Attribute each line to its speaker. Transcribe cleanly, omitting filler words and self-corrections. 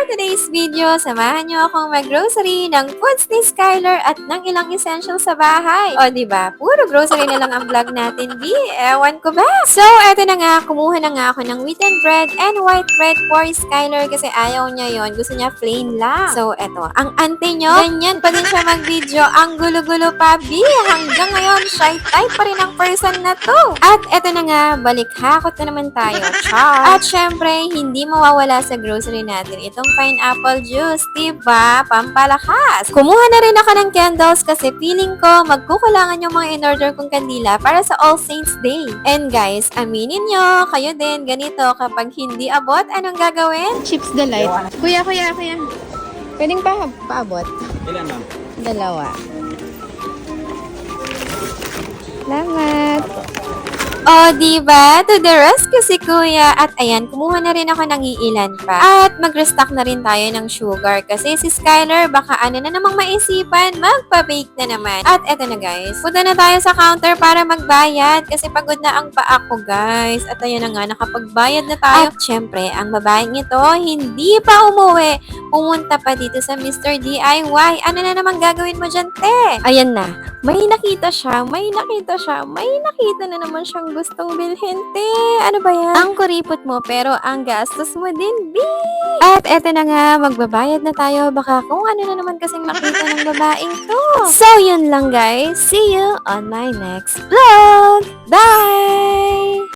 Speaker 1: today's video, samahan niyo akong mag-grocery ng foods ni Skylar at ng ilang essentials sa bahay. O, diba? Puro grocery na lang ang vlog natin, B. Ewan ko ba? So, eto na nga, kumuha na nga ako ng wheaten bread and white bread for Skylar kasi ayaw niya yon. Gusto niya plain lang. So, eto, ang ante nyo, ganyan pa din siya mag-video. Ang gulo-gulo pa, B. Hanggang ngayon, shy type pa rin ang person na to. At eto na nga, balik hakot na naman tayo. Char! At syempre, hindi mawawala sa grocery natin itong pineapple juice, diba? Pampalakas! Kumuha na rin ako ng candles kasi feeling ko magkukulangan yung mga in-order kong kandila para sa All Saints Day. And guys, aminin nyo, kayo din, ganito, kapag hindi abot, anong gagawin?
Speaker 2: Chips Delight. Kuya. Pwedeng paabot?
Speaker 3: Ilan ma'am?
Speaker 2: 2. Salamat.
Speaker 1: O, diba? To the rescue si Kuya. At ayan, kumuha na rin ako ng iilan pa. At mag-restock na rin tayo ng sugar. Kasi si Skylar, baka ano na namang maisipan, magpa-bake na naman. At eto na guys, punta na tayo sa counter para magbayad. Kasi pagod na ang paa ko guys. At ayan na nga, nakapagbayad na tayo. At syempre, ang babaeng ito, hindi pa umuwi. Pumunta pa dito sa Mr. DIY. Ano na namang gagawin mo dyan, te? Ayan na. May nakita na naman siyang gustong bilhin, te. Ano ba yan? Ang kuripot mo, pero ang gastos mo din, B. At eto na nga, magbabayad na tayo. Baka kung ano na naman kasing makita ng babaeng to. So, yun lang guys. See you on my next vlog. Bye!